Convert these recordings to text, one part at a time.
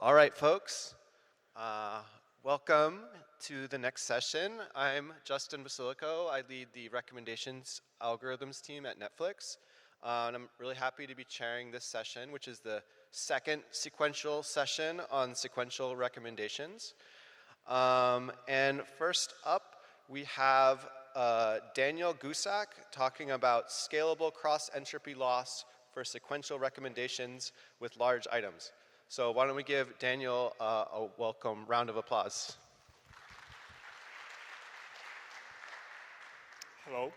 All right, folks. Welcome to the next session. I'm Justin Basilico. I lead the recommendations algorithms team at Netflix. And I'm really happy to be chairing this session, which is the second sequential session on sequential recommendations. And first up, we have Daniel Gusak talking about scalable cross-entropy loss for sequential recommendations with large items. So why don't we give Daniel a welcome round of applause. Hello.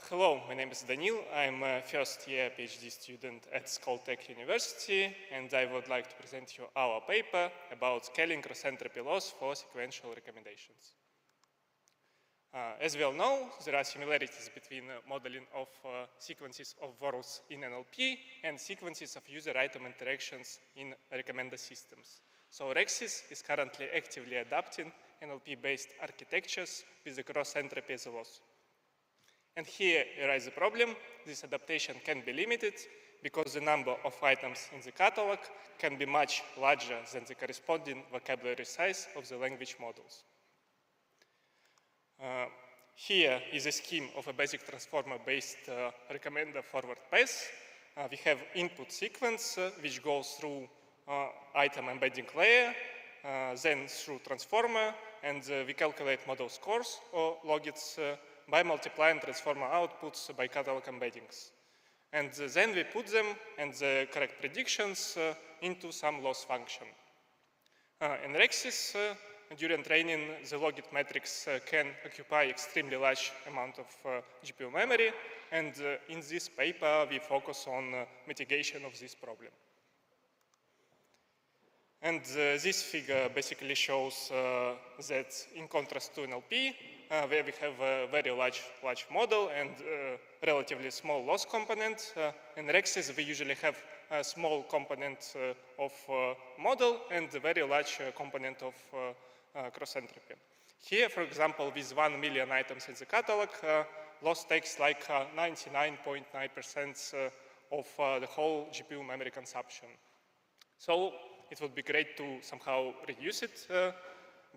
Hello, my name is Danil. I'm a first-year PhD student at Skolkovo University, and I would like to present you our paper about scaling cross-entropy loss for sequential recommendations. As we all know, there are similarities between modeling of sequences of words in NLP and sequences of user-item interactions in recommender systems. So RecSys is currently actively adapting NLP-based architectures with the cross-entropy as a loss. And here arises a problem. This adaptation can be limited because the number of items in the catalog can be much larger than the corresponding vocabulary size of the language models. Here is a scheme of a basic transformer-based recommender forward path. We have input sequence which goes through item embedding layer, then through transformer, and we calculate model scores or logits by multiplying transformer outputs by catalog embeddings. And then we put them and the correct predictions into some loss function. In RecSys, during training, the logit matrix can occupy extremely large amount of GPU memory, and in this paper we focus on mitigation of this problem. And this figure basically shows that in contrast to NLP, where we have a very large model and relatively small loss component, in RecSys we usually have a small component of model and a very large component of cross-entropy. Here, for example, with 1 million items in the catalog, loss takes like 99.9% of the whole GPU memory consumption. So it would be great to somehow reduce it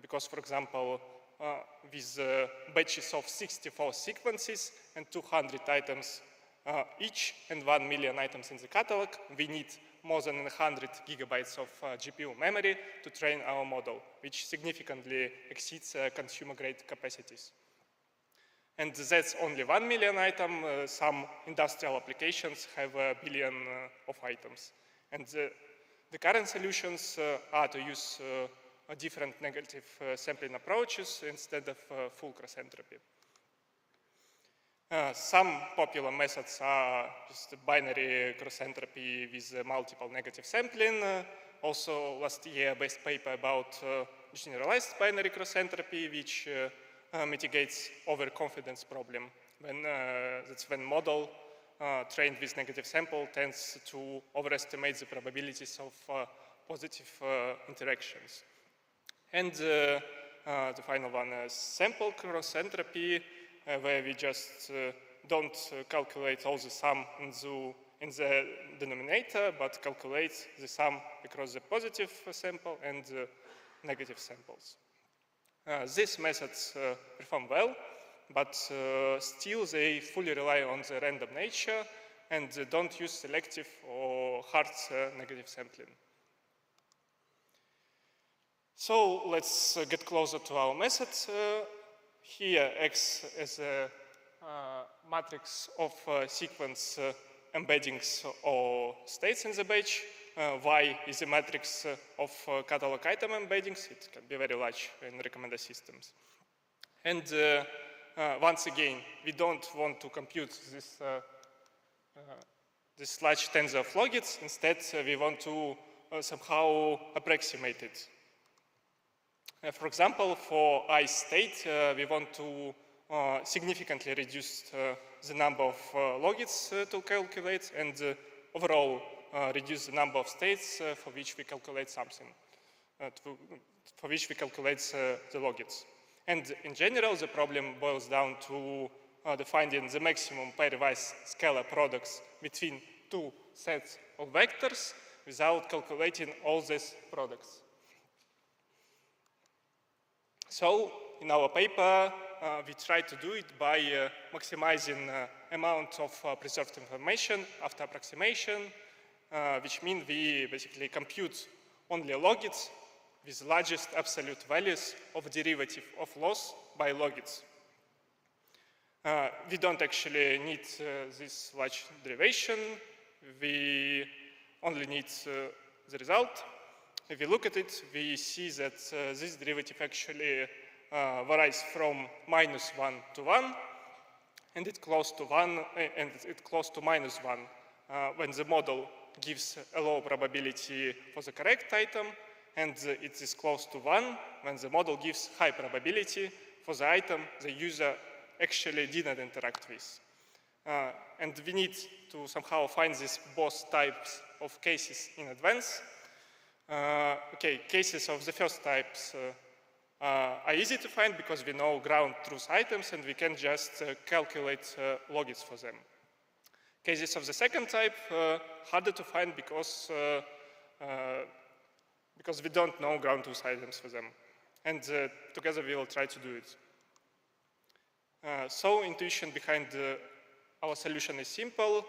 because, for example, with batches of 64 sequences and 200 items each and 1 million items in the catalog, we need more than 100 gigabytes of GPU memory to train our model, which significantly exceeds consumer-grade capacities. And that's only 1 million item. Some industrial applications have a billion of items. And the current solutions are to use different negative sampling approaches instead of full cross-entropy. Some popular methods are just binary cross-entropy with multiple negative sampling. Also, last year, a best paper about generalized binary cross-entropy, which mitigates overconfidence problem. That's when model trained with negative sample tends to overestimate the probabilities of positive interactions. And the final one is sample cross-entropy, where we just don't calculate all the sum in the denominator, but calculate the sum across the positive sample and the negative samples. These methods perform well, but still they fully rely on the random nature and don't use selective or hard negative sampling. So let's get closer to our method. Here, X is a matrix of sequence embeddings or states in the batch. Y is a matrix of catalog item embeddings. It can be very large in recommender systems. And once again, we don't want to compute this large tensor of logits. Instead, we want to somehow approximate it. For example, for I state, we want to significantly reduce the number of logits to calculate and overall reduce the number of states for which we calculate something, for which we calculate the logits. And in general, the problem boils down to defining the maximum pairwise scalar products between two sets of vectors without calculating all these products. So in our paper, we try to do it by maximizing amount of preserved information after approximation, which means we basically compute only logits with largest absolute values of derivative of loss by logits. We don't actually need this large derivation. We only need the result. If we look at it, we see that this derivative actually varies from -1 to 1, and it's close to 1, and it's close to -1 when the model gives a low probability for the correct item, and it is close to 1 when the model gives high probability for the item the user actually didn't interact with. And we need to somehow find these both types of cases in advance. Okay, cases of the first types are easy to find because we know ground truth items and we can just calculate logits for them. Cases of the second type harder to find because we don't know ground truth items for them. And together we will try to do it. So intuition behind our solution is simple.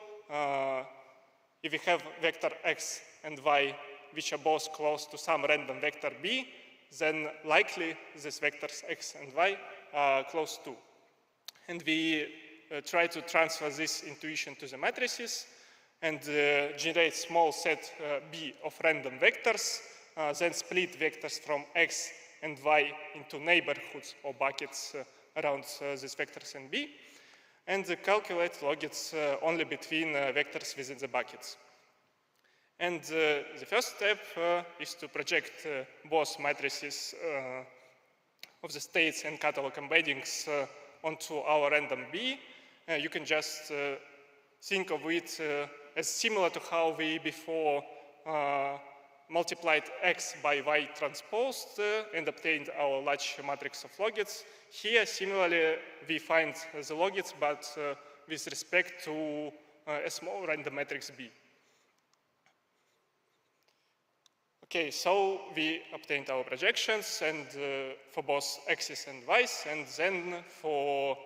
If we have vector x and y which are both close to some random vector b, then likely these vectors x and y are close to. And we try to transfer this intuition to the matrices and generate small set b of random vectors, then split vectors from x and y into neighborhoods or buckets around these vectors in b, and calculate logits only between vectors within the buckets. And the first step is to project both matrices of the states and catalog embeddings onto our random B. You can just think of it as similar to how we before multiplied x by y transposed and obtained our large matrix of logits. Here, similarly, we find the logits, but with respect to a small random matrix B. Okay, so we obtained our projections and for both x's and y's, and then for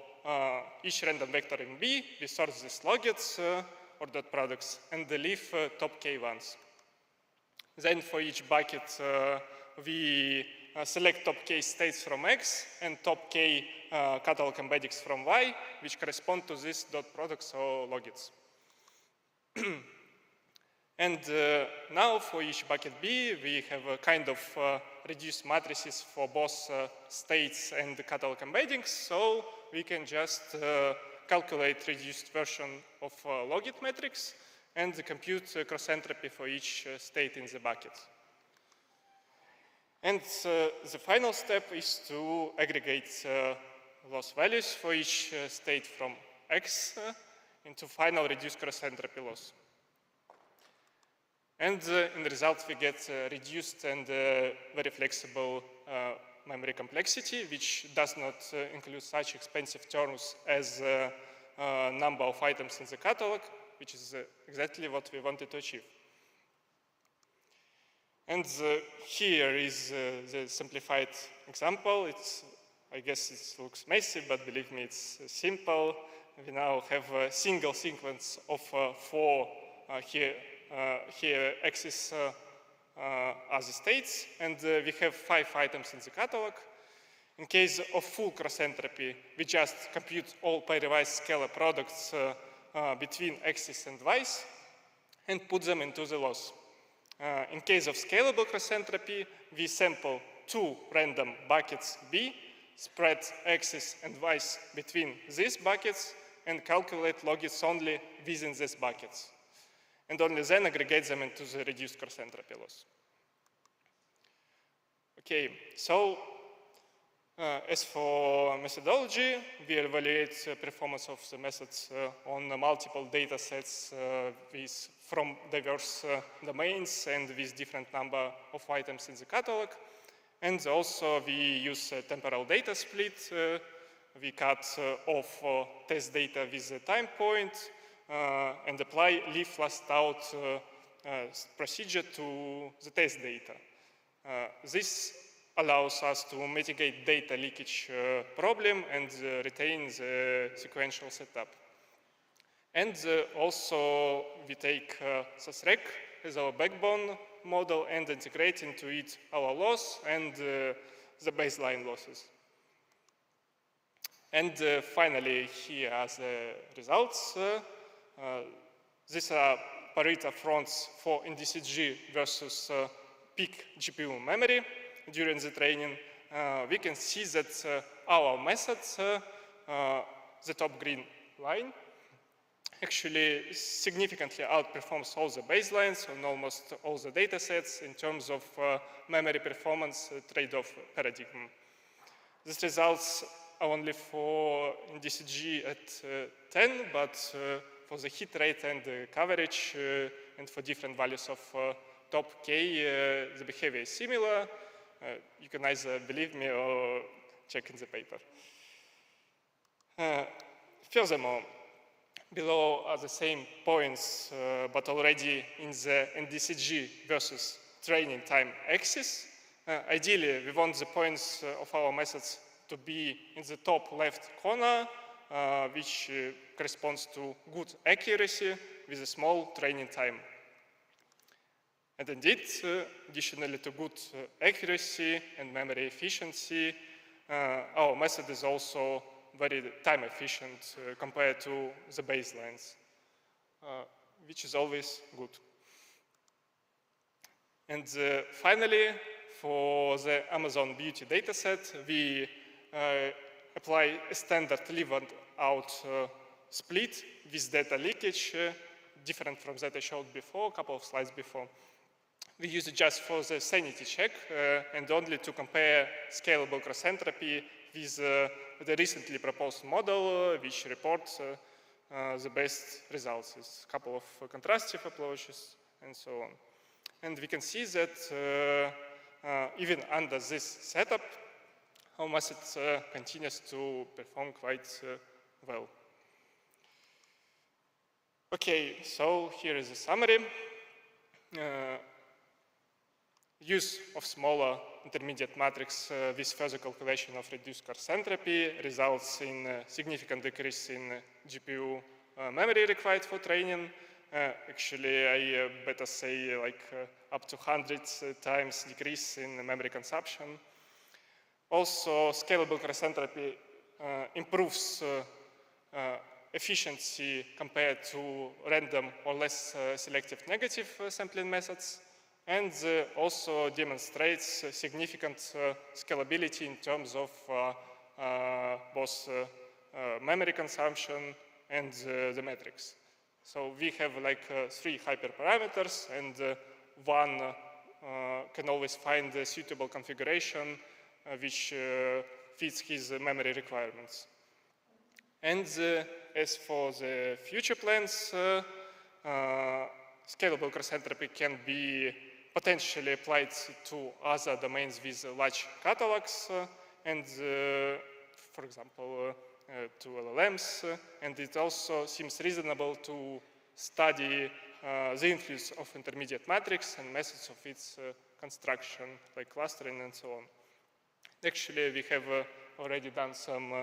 each random vector in B, we sort these logits or dot products and leave top k ones. Then for each bucket, we select top k states from x and top k catalog embeddings from y, which correspond to these dot products or logits. And now for each bucket B, we have a kind of reduced matrices for both states and the catalog embeddings, so we can just calculate reduced version of logit matrix and compute cross-entropy for each state in the bucket. And the final step is to aggregate loss values for each state from x into final reduced cross-entropy loss. And in the result, we get reduced and very flexible memory complexity, which does not include such expensive terms as number of items in the catalog, which is exactly what we wanted to achieve. And here is the simplified example. I guess it looks messy, but believe me, it's simple. We now have a single sequence of 4 here axes are the states, and we have 5 items in the catalog. In case of full cross-entropy, we just compute all pairwise scalar products between x's and y's and put them into the loss. In case of scalable cross-entropy, we sample 2 random buckets B, spread x's and y's between these buckets, and calculate logits only within these buckets, and only then aggregate them into the reduced cross-entropy loss. Okay, so as for methodology, we evaluate performance of the methods on multiple data sets from diverse domains and with different number of items in the catalog. And also we use temporal data split we cut off test data with a time point and apply leave last out procedure to the test data. This allows us to mitigate data leakage problem and retain the sequential setup. And also we take SysRec as our backbone model and integrate into it our loss and the baseline losses. And finally, here are the results. These are Pareto fronts for NDCG versus peak GPU memory during the training. We can see that our methods, the top green line, actually significantly outperforms all the baselines on almost all the datasets in terms of memory performance trade-off paradigm. These results are only for NDCG at 10, but for the hit rate and coverage and for different values of top K, the behavior is similar. You can either believe me or check in the paper. Furthermore, below are the same points, but already in the NDCG versus training time axis. Ideally, we want the points of our methods to be in the top left corner, which corresponds to good accuracy with a small training time. And indeed, additionally to good accuracy and memory efficiency, our method is also very time efficient compared to the baselines, which is always good. And finally, for the Amazon Beauty dataset, we apply a standard leave-out split with data leakage, different from that I showed before, a couple of slides before. We use it just for the sanity check and only to compare scalable cross-entropy with the recently proposed model, which reports the best results. It's a couple of contrastive approaches and so on. And we can see that even under this setup, our method continues to perform quite well. Okay, so here is a summary. Use of smaller intermediate matrix with further calculation of reduced cross-entropy results in a significant decrease in GPU memory required for training. Actually, I better say like up to 100 times decrease in memory consumption. Also, scalable cross-entropy improves efficiency compared to random or less selective negative sampling methods, and also demonstrates significant scalability in terms of both memory consumption and the metrics. So we have like 3 hyperparameters, and one can always find a suitable configuration which fits his memory requirements. And as for the future plans, scalable cross-entropy can be potentially applied to other domains with large catalogs, and for example, to LLMs. And it also seems reasonable to study the influence of intermediate matrix and methods of its construction, like clustering and so on. Actually, we have already done some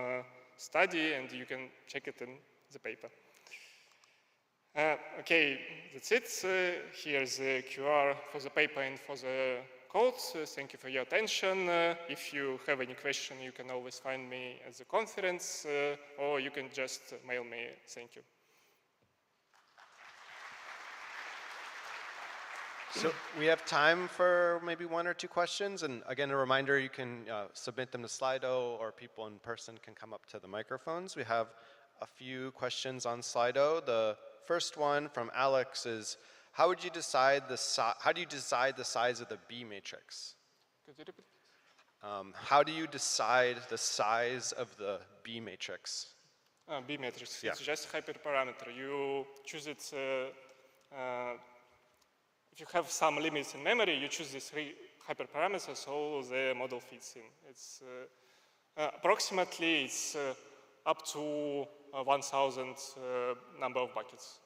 study, and you can check it in the paper. Okay, that's it. Here's the QR for the paper and for the code. Thank you for your attention. If you have any question, you can always find me at the conference, or you can just mail me. Thank you. So we have time for maybe 1 or 2 questions. And again, a reminder, you can submit them to Slido, or people in person can come up to the microphones. We have a few questions on Slido. The first one from Alex is, how do you decide the size of the B matrix? Could you repeat? How do you decide the size of the B matrix? B matrix, Yeah. It's just hyperparameter. You choose it, if you have some limits in memory, you choose these 3 hyperparameters, so the model fits in. It's Approximately, it's up to 1,000 number of buckets.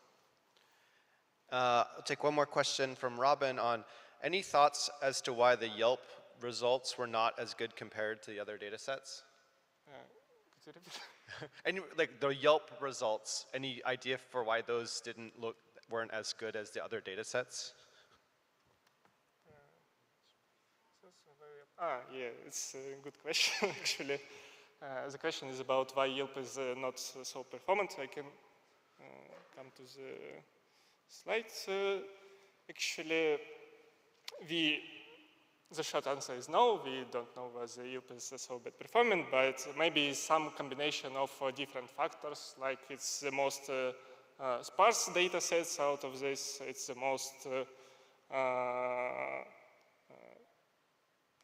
I'll take one more question from Robin on any thoughts as to why the Yelp results were not as good compared to the other data sets? Could you repeat? Any, like the Yelp results, any idea for why those weren't as good as the other data sets? Yeah, it's a good question, actually. The question is about why Yelp is not so performant. I can come to the slides. Actually, the short answer is no. We don't know whether Yelp is so bad performant, but maybe some combination of different factors, like it's the most sparse data sets out of this. It's the most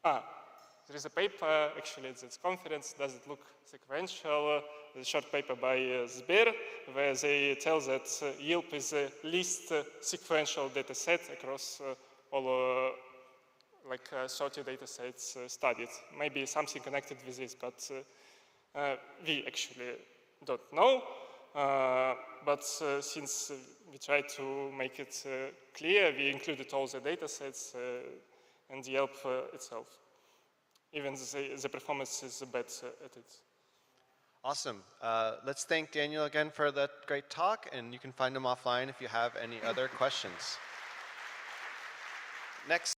there is a paper actually at this conference, Does It Look Sequential? A short paper by Sber, where they tell that Yelp is the least sequential data set across all like 30 data sets studied. Maybe something connected with this, but we actually don't know. But since we try to make it clear, we included all the data sets and Yelp itself. Even the performance is bad at it. Awesome. Let's thank Daniel again for that great talk, and you can find him offline if you have any other questions. Next.